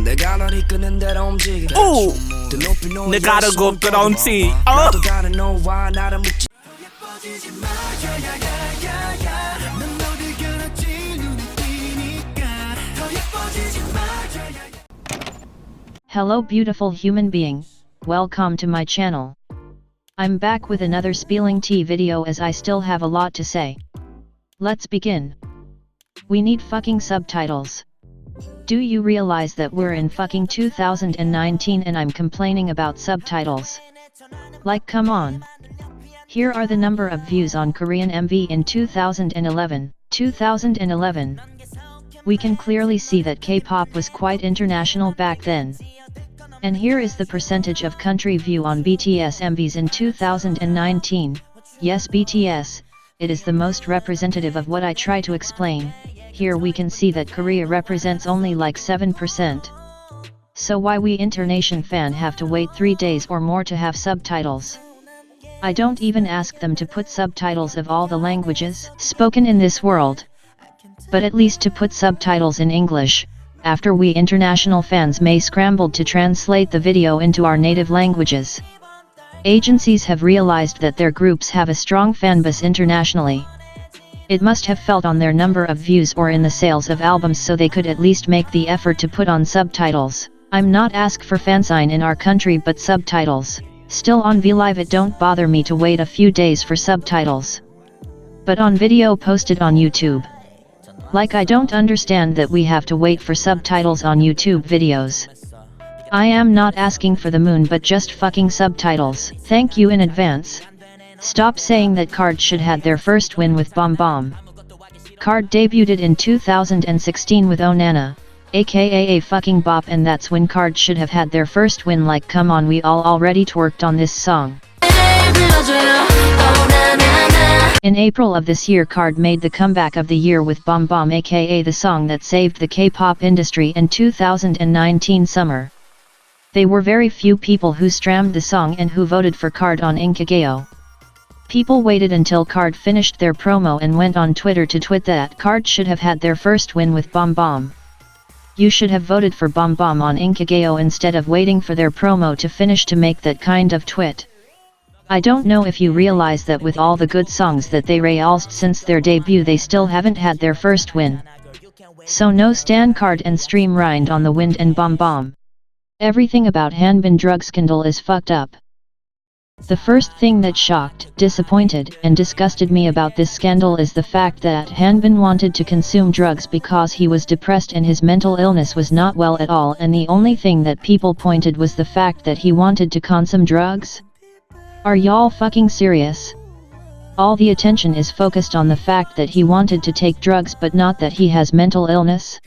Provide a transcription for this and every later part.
내가 널 이끄는 대로 움직여 오! 더 높이 놓여 내가 알고 그런지 나도 다른 너와 나를 묻지 Hello beautiful human being, welcome to my channel. I'm back with another spelling tea video as I still have a lot to say. Let's begin. We need fucking subtitles. Do you realize that we're in fucking 2019 and I'm complaining about subtitles? Like come on. Here are the number of views on Korean MV in 2011. 2011. We can clearly see that K-pop was quite international back then. And here is the percentage of country view on BTS MVs in 2019. Yes, BTS, it is the most representative of what I try to explain. Here we can see that Korea represents only like 7%. So why we internation fan have to wait 3 days or more to have subtitles? I don't even ask them to put subtitles of all the languages spoken in this world. But at least to put subtitles in English, after we international fans may scrambled to translate the video into our native languages. Agencies have realized that their groups have a strong fanbase internationally. It must have felt on their number of views or in the sales of albums so they could at least make the effort to put on subtitles. I'm not ask for fansign in our country but subtitles. Still on VLive it don't bother me to wait a few days for subtitles. But on video posted on YouTube. Like I don't understand that we have to wait for subtitles on YouTube videos. I am not asking for the moon but just fucking subtitles. Thank you in advance. Stop saying that KARD should had their first win with Bomb Bomb. KARD debuted in 2016 with Oh Nana, aka a fucking bop, and that's when KARD should have had their first win. Like come on, we all already twerked on this song. In April of this year KARD made the comeback of the year with Bomb Bomb, aka the song that saved the K-pop industry in 2019 summer. They were very few people who streamed the song and who voted for KARD on Inkageo. People waited until KARD finished their promo and went on Twitter to tweet that KARD should have had their first win with Bomb Bomb. You should have voted for Bomb Bomb on Inkageo instead of waiting for their promo to finish to make that kind of tweet. I don't know if you realize that with all the good songs that they released since their debut they still haven't had their first win. So no stan KARD and stream Rind on the Wind and Bomb Bomb. Everything about Hanbin drug scandal is fucked up. The first thing that shocked, disappointed, and disgusted me about this scandal is the fact that Hanbin wanted to consume drugs because he was depressed and his mental illness was not well at all, and the only thing that people pointed was the fact that he wanted to consume drugs. Are y'all fucking serious? All the attention is focused on the fact that he wanted to take drugs but not that he has mental illness.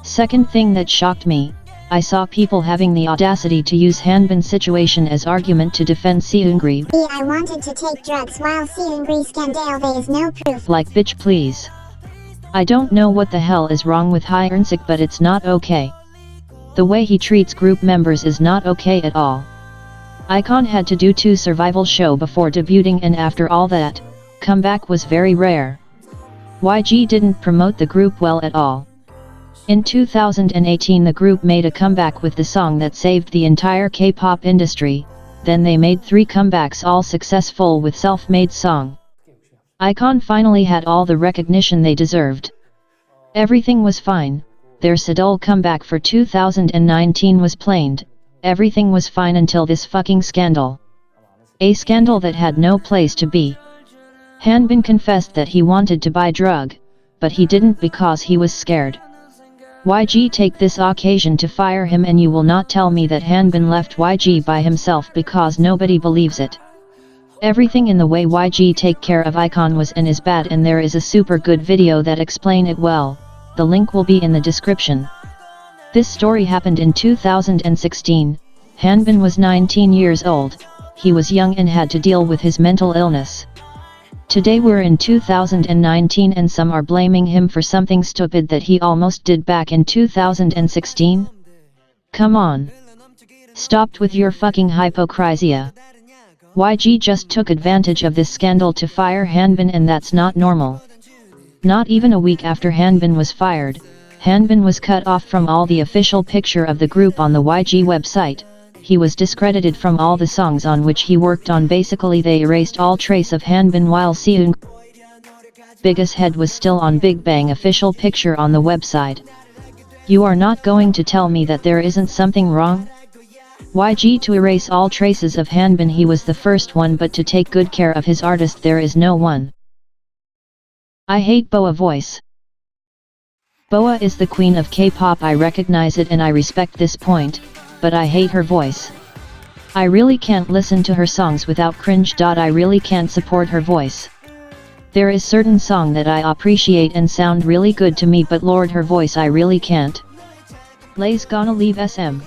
Second thing that shocked me, I saw people having the audacity to use Hanbin's situation as argument to defend Seungri. I wanted to take drugs while Seungri scandal there is no proof. Like bitch please. I don't know what the hell is wrong with Hyunsik but it's not okay. The way he treats group members is not okay at all. iKON had to do 2 survival show before debuting and after all that, comeback was very rare. YG didn't promote the group well at all. In 2018 the group made a comeback with the song that saved the entire K-pop industry, then they made 3 comebacks all successful with self-made song. iKON finally had all the recognition they deserved. Everything was fine, their Seoul comeback for 2019 was planned. Everything was fine until this fucking scandal. A scandal that had no place to be. Hanbin confessed that he wanted to buy drug, but he didn't because he was scared. YG take this occasion to fire him, and you will not tell me that Hanbin left YG by himself because nobody believes it. Everything in the way YG take care of iKON was and is bad, and there is a super good video that explain it well. The link will be in the description. This story happened in 2016, Hanbin was 19 years old, he was young and had to deal with his mental illness. Today we're in 2019 and some are blaming him for something stupid that he almost did back in 2016? Come on. Stopped with your fucking hypocrisy. YG just took advantage of this scandal to fire Hanbin, and that's not normal. Not even a week after Hanbin was fired, Hanbin was cut off from all the official picture of the group on the YG website. He was discredited from all the songs on which he worked on. Basically they erased all trace of Hanbin, while Seung's biggest head was still on Big Bang official picture on the website. You are not going to tell me that there isn't something wrong? YG to erase all traces of Hanbin. He was the first one, but to take good care of his artist there is no one. I hate Boa voice. Boa is the queen of K-pop. I recognize it and I respect this point, but I hate her voice. I really can't listen to her songs without cringe. I really can't support her voice. There is certain song that I appreciate and sound really good to me, but lord, her voice I really can't. Lay's gonna leave SM.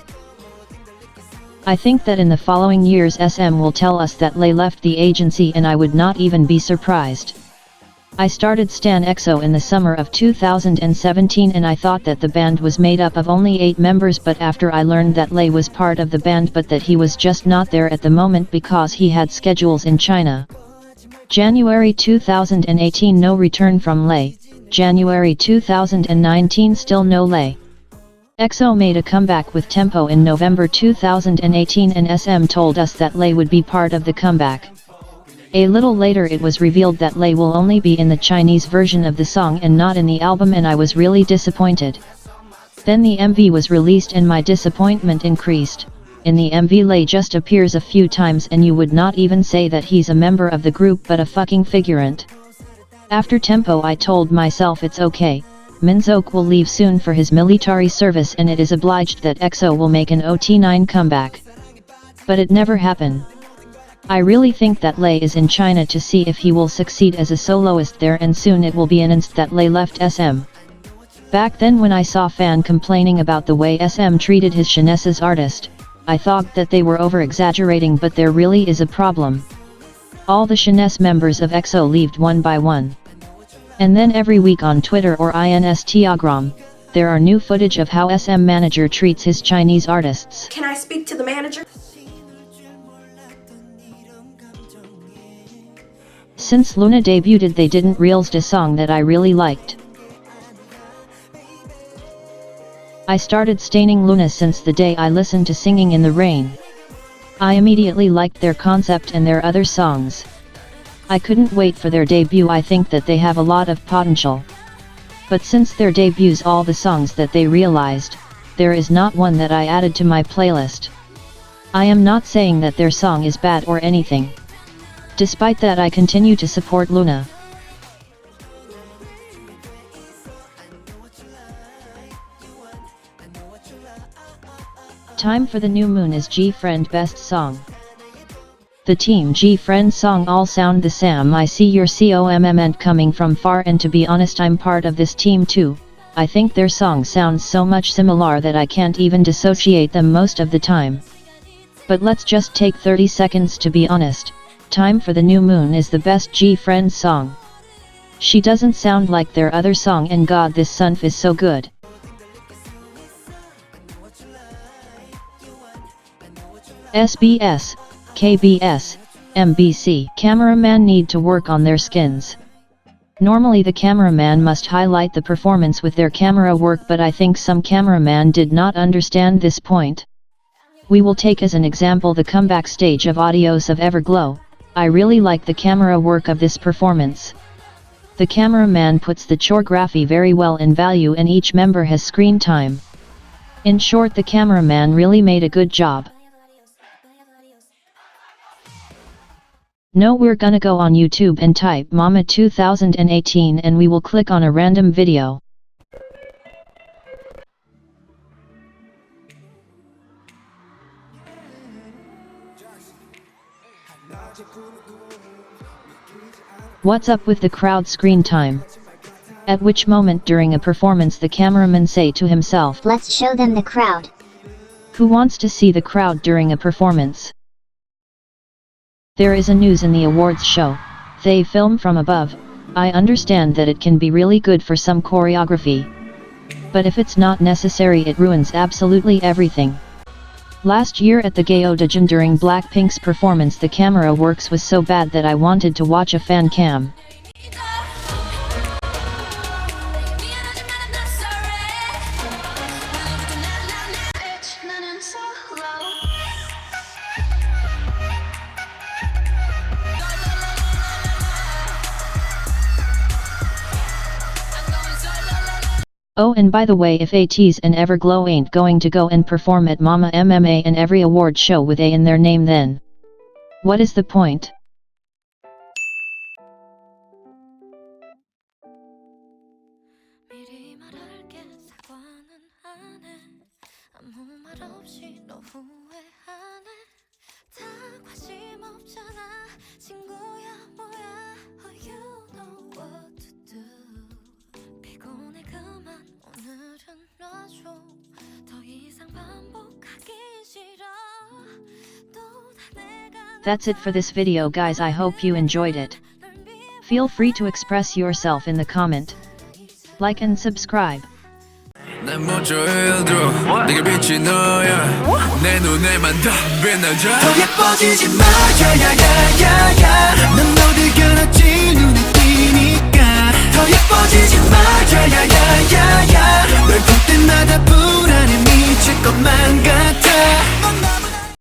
I think that in the following years SM will tell us that Lay left the agency, and I would not even be surprised. I started Stan EXO in the summer of 2017 and I thought that the band was made up of only 8 members, but after I learned that Lay was part of the band but that he was just not there at the moment because he had schedules in China. January 2018 no return from Lay, January 2019 still no Lay. EXO made a comeback with Tempo in November 2018 and SM told us that Lay would be part of the comeback. A little later it was revealed that Lay will only be in the Chinese version of the song and not in the album, and I was really disappointed. Then the MV was released and my disappointment increased. In the MV Lay just appears a few times and you would not even say that he's a member of the group but a fucking figurant. After Tempo I told myself it's okay, Minseok will leave soon for his military service and it is obliged that EXO will make an OT9 comeback. But it never happened. I really think that Lay is in China to see if he will succeed as a soloist there, and soon it will be announced that Lay left SM. Back then when I saw fan complaining about the way SM treated his Shines artist, I thought that they were over-exaggerating, but there really is a problem. All the Shines members of EXO left one by one. And then every week on Twitter or Instagram, there are new footage of how SM manager treats his Chinese artists. Can I speak to the manager? Since Luna debuted they didn't release a song that I really liked. I started staining Luna since the day I listened to Singing in the Rain. I immediately liked their concept and their other songs. I couldn't wait for their debut. I think that they have a lot of potential. But since their debuts all the songs that they realized, there is not one that I added to my playlist. I am not saying that their song is bad or anything. Despite that I continue to support Luna. Time for the New Moon is G-Friend best song. The Team G-Friend song all sound the same. I see your comment coming from far, and to be honest I'm part of this team too. I think their song sounds so much similar that I can't even dissociate them most of the time. But let's just take 30 seconds to be honest. Time for the New Moon is the best G-Friend song. She doesn't sound like their other song, and god this sunf is so good. SBS, KBS, MBC cameraman need to work on their skins. Normally the cameraman must highlight the performance with their camera work, but I think some cameraman did not understand this point. We will take as an example the comeback stage of Audios of Everglow. I really like the camera work of this performance. The cameraman puts the choreography very well in value and each member has screen time. In short, the cameraman really made a good job. No, we're gonna go on YouTube and type Mama 2018 and we will click on a random video. What's up with the crowd screen time? At which moment during a performance the cameraman say to himself, Let's show them the crowd. who wants to see the crowd during a performance? There is a news in the awards show. They film from above. I understand that it can be really good for some choreography. But if it's not necessary it ruins absolutely everything. Last year at the Gaeodaejeon during Blackpink's performance the camera works was so bad that I wanted to watch a fan cam. Oh, and by the way, if ATEEZ and Everglow ain't going to go and perform at Mama MMA and every award show with A in their name, then what is the point? 미리 말할게 사과는 안 해 아무 말 없이 너 후회하네 다 관심 없잖아 친구야 뭐야 Oh you know what to do 피곤해 그만 오늘은 놔줘 더 이상 반복하기 싫어 또 다 내가 That's it for this video, guys. I hope you enjoyed it. Feel free to express yourself in the comment. Like and subscribe. 난 먼저 일도 내게 비친 너야 내 눈에만 더 빛나줘 더 예뻐지지 마 야야야야야 넌 어디 가나